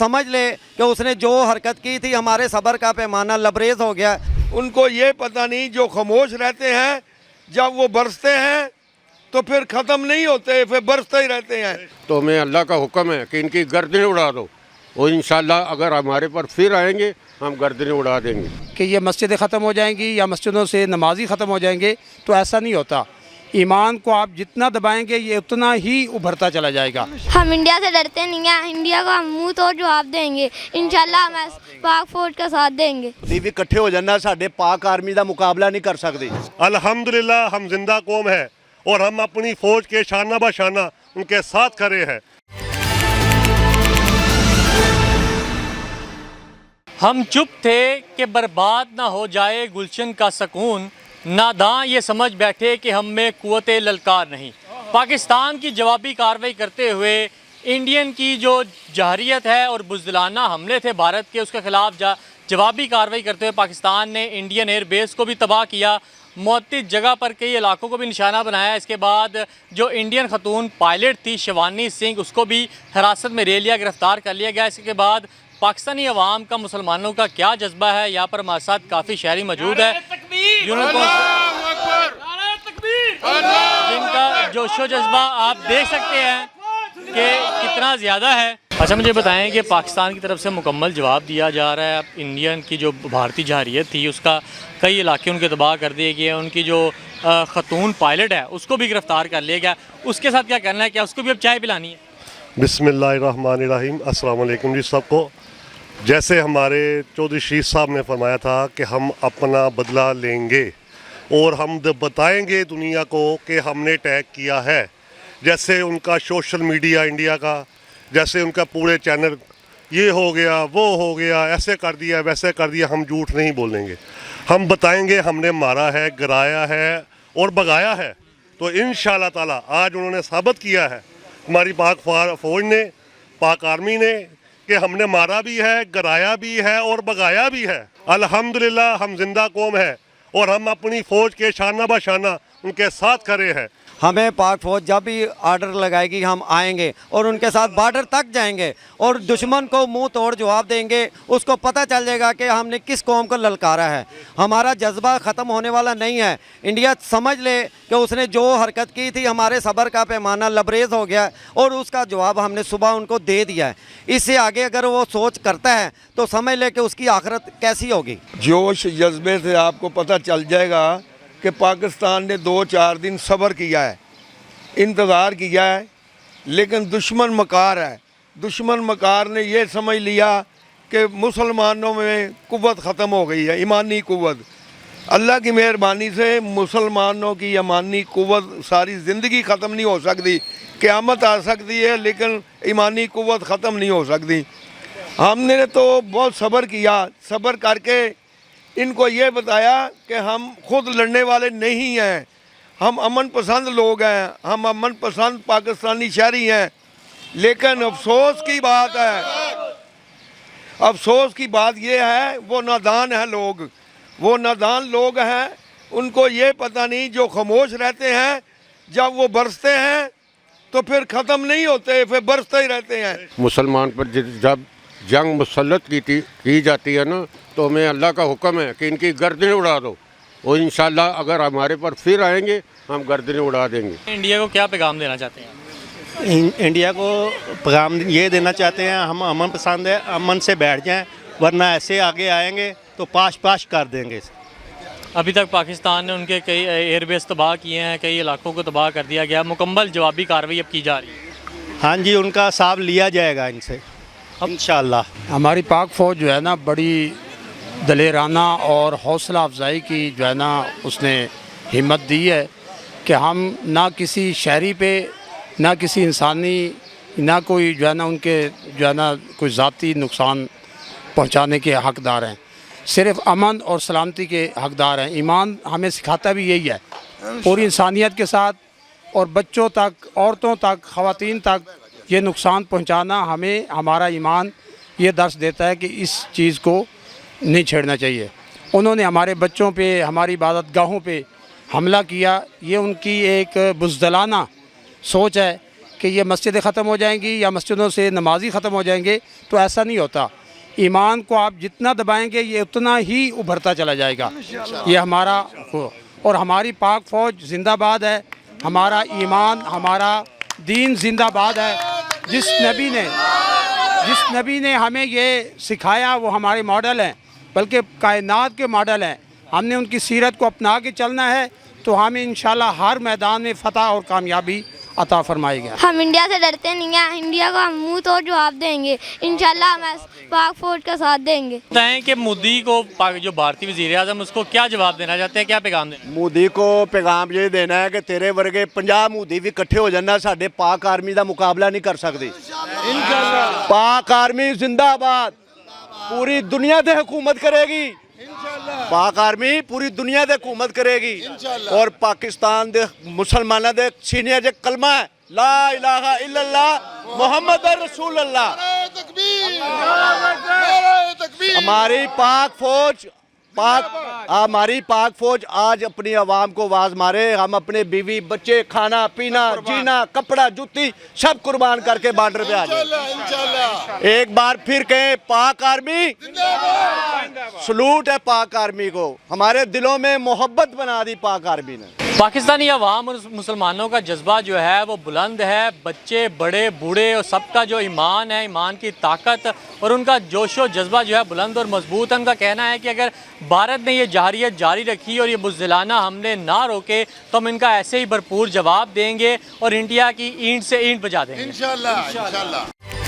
समझ ले कि उसने जो हरकत की थी, हमारे सब्र का पैमाना लबरेज हो गया। उनको ये पता नहीं जो खामोश रहते हैं जब वो बरसते हैं तो फिर ख़त्म नहीं होते, फिर बरसते ही रहते हैं। तो हमें अल्लाह का हुक्म है कि इनकी गर्दनें उड़ा दो और इंशाल्लाह अगर हमारे पर फिर आएंगे हम गर्दनें उड़ा देंगे। कि ये मस्जिदें ख़त्म हो जाएंगी या मस्जिदों से नमाजी ख़त्म हो जाएंगे, तो ऐसा नहीं होता। ईमान को आप जितना दबाएंगे ये उतना ही उभरता चला जाएगा। हम इंडिया से डरते नहीं हैं, इंडिया को हम मुंह तोड़ जवाब देंगे। इंशाल्लाह हम पाक फौज का साथ देंगे। भी इकट्ठे हो जाना, साडे पाक आर्मी का मुकाबला नहीं कर सकते। अल्हम्दुलिल्लाह हम जिंदा कौम है और हम अपनी फौज के शाना बशाना उनके साथ खड़े हैं। हम चुप थे कि बर्बाद ना हो जाए गुलशन का सकून, नादां ये समझ बैठे कि हम में कुव्वत ललकार नहीं। पाकिस्तान की जवाबी कार्रवाई करते हुए इंडियन की जो जहरियत है और बुज़दिलाना हमले थे भारत के, उसके ख़िलाफ़ जवाबी कार्रवाई करते हुए पाकिस्तान ने इंडियन एयरबेस को भी तबाह किया, मुअत्तद जगह पर कई इलाकों को भी निशाना बनाया। इसके बाद जो इंडियन खतून पायलट थी शिवानी सिंह, उसको भी हिरासत में ले लिया, गिरफ़्तार कर लिया गया। इसके बाद पाकिस्तानी अवाम का, मुसलमानों का क्या जज्बा है, यहाँ पर हमारे साथ काफ़ी शहरी मौजूद है जिनका जोशो जज्बा आप देख सकते हैं कि कितना ज़्यादा है। अच्छा, मुझे बताएं कि पाकिस्तान की तरफ से मुकम्मल जवाब दिया जा रहा है। इंडियन की जो भारतीय जहरियत थी उसका कई इलाके उनके तबाह कर दिए गए, उनकी जो खतून पायलट है उसको भी गिरफ़्तार कर लिया गया। उसके साथ क्या करना है, क्या उसको भी अब चाय पिलानी है? बिस्मिल्लाहिर्रहमानिर्रहीम, अस्सलाम वालेकुम जी सबको। जैसे हमारे चौधरी शरीफ साहब ने फरमाया था कि हम अपना बदला लेंगे और हम बताएंगे दुनिया को कि हमने अटैक किया है। जैसे उनका सोशल मीडिया इंडिया का, जैसे उनका पूरे चैनल ये हो गया वो हो गया, ऐसे कर दिया वैसे कर दिया, हम झूठ नहीं बोलेंगे। हम बताएंगे हमने मारा है, गिराया है और भगाया है। तो इंशाअल्लाह ताला आज उन्होंने साबित किया है, हमारी पाक फौज ने, पाक आर्मी ने, कि हमने मारा भी है, गिराया भी है और भगाया भी है। अल्हम्दुलिल्लाह हम जिंदा कौम है और हम अपनी फ़ौज के शाना बशाना उनके साथ खड़े हैं। हमें पाक फौज जब भी आर्डर लगाएगी हम आएंगे और उनके साथ बॉर्डर तक जाएंगे और दुश्मन को मुंह तोड़ जवाब देंगे। उसको पता चल जाएगा कि हमने किस कौम को ललकारा है। हमारा जज्बा ख़त्म होने वाला नहीं है। इंडिया समझ ले कि उसने जो हरकत की थी, हमारे सब्र का पैमाना लबरेज हो गया और उसका जवाब हमने सुबह उनको दे दिया है। इससे आगे अगर वो सोच करता है तो समझ ले कि उसकी आखिरत कैसी होगी। जोश जज्बे से आपको पता चल जाएगा कि पाकिस्तान ने 2-4 दिन सब्र किया है, इंतज़ार किया है, लेकिन दुश्मन मकार है। दुश्मन मकार ने ये समझ लिया कि मुसलमानों में कुव्वत ख़त्म हो गई है, ईमानी कुव्वत। अल्लाह की मेहरबानी से मुसलमानों की ईमानी कुव्वत सारी ज़िंदगी ख़त्म नहीं हो सकती। क़यामत आ सकती है लेकिन ईमानी कुव्वत ख़त्म नहीं हो सकती। हमने तो बहुत सब्र किया, सब्र करके इनको ये बताया कि हम खुद लड़ने वाले नहीं हैं, हम अमन पसंद लोग हैं, हम अमन पसंद पाकिस्तानी शहरी हैं। लेकिन अफसोस की बात है, अफसोस की बात ये है वो नादान है लोग, वो नादान लोग हैं। उनको ये पता नहीं जो खामोश रहते हैं जब वो बरसते हैं तो फिर ख़त्म नहीं होते, फिर बरसते ही रहते हैं। मुसलमान पर जब जंग मुसल्लत की जाती है ना, तो हमें अल्लाह का हुक्म है कि इनकी गर्दनें उड़ा दो और इंशाल्लाह अगर हमारे पर फिर आएंगे हम गर्दनें उड़ा देंगे। इंडिया को क्या पैगाम देना चाहते हैं? इंडिया को पैगाम ये देना चाहते हैं, हम अमन पसंद है, अमन से बैठ जाएं, वरना ऐसे आगे आएंगे तो पाश कर देंगे। अभी तक पाकिस्तान ने उनके कई एयरबेस तबाह किए हैं, कई इलाकों को तबाह कर दिया गया, मुकम्मल जवाबी कार्रवाई अब की जा रही है। हाँ जी, उनका हिसाब लिया जाएगा इनसे इंशाअल्लाह। हमारी पाक फ़ौज जो है ना, बड़ी दलेराना और हौसला अफजाई की जो है ना उसने हिम्मत दी है कि हम ना किसी शहरी पे, ना किसी इंसानी, ना कोई जो है ना उनके जो है ना कोई ज़ाती नुकसान पहुंचाने के हक़दार हैं, सिर्फ़ अमन और सलामती के हक़दार हैं। ईमान हमें सिखाता भी यही है, पूरी इंसानियत के साथ और बच्चों तक, औरतों तक, ख़वातीन तक ये नुकसान पहुंचाना, हमें हमारा ईमान ये दर्स देता है कि इस चीज़ को नहीं छेड़ना चाहिए। उन्होंने हमारे बच्चों पे, हमारी इबादत गाहों पे हमला किया, ये उनकी एक बुज़दिलाना सोच है कि ये मस्जिदें ख़त्म हो जाएंगी या मस्जिदों से नमाजी ख़त्म हो जाएंगे, तो ऐसा नहीं होता। ईमान को आप जितना दबाएंगे ये उतना ही उभरता चला जाएगा। ये हमारा और हमारी पाक फ़ौज जिंदाबाद है, हमारा ईमान हमारा दीन जिंदाबाद है। जिस नबी ने हमें ये सिखाया वो हमारे मॉडल हैं, बल्कि कायनात के मॉडल हैं। हमने उनकी सीरत को अपना के चलना है तो हमें इंशाल्लाह हर मैदान में फ़तह और कामयाबी अता फरमाएगा। हम इंडिया से डरते नहीं हैं, इंडिया को हम मुंह तोड़ जवाब देंगे। इंशाल्लाह हम पाक फौज का साथ देंगे। बताएं कि मोदी को जो भारतीय वज़ीर आज़म उसको क्या जवाब देना चाहते हैं, क्या पैगाम देना? मोदी को पैगाम ये देना है कि तेरे वर्गे 50 मोदी भी इकट्ठे हो जाना साडे पाक आर्मी का मुकाबला नहीं कर सकती। पाक आर्मी जिंदाबाद, पूरी दुनिया से हुकूमत करेगी। पाक आर्मी पूरी दुनिया से हुकूमत करेगी और पाकिस्तान दे मुसलमानों दे सीने च कलमा है ला इलाहा इल्लल्लाह मुहम्मद रसूलुल्लाह। हमारी पाक फौज आज अपनी आवाम को आवाज मारे। हम अपने बीवी बच्चे खाना पीना जीना कपड़ा जूती सब कुर्बान करके बॉर्डर पे आ जाए। एक बार फिर कहें पाक आर्मी सलूट है पाक आर्मी को। हमारे दिलों में मोहब्बत बना दी पाक आर्मी ने। पाकिस्तानी अवाम और मुसलमानों का जज्बा जो है वो बुलंद है। बच्चे बड़े बूढ़े और सबका जो ईमान है, ईमान की ताकत और उनका जोश व जज्बा जो है बुलंद और मजबूत है। उनका कहना है कि अगर भारत ने ये जहारियत जारी रखी और ये बुज़दिलाना हमने ना रोके तो हम इनका ऐसे ही भरपूर जवाब देंगे और इंडिया की ईंट से ईंट बजा देंगे इंशाल्लाह।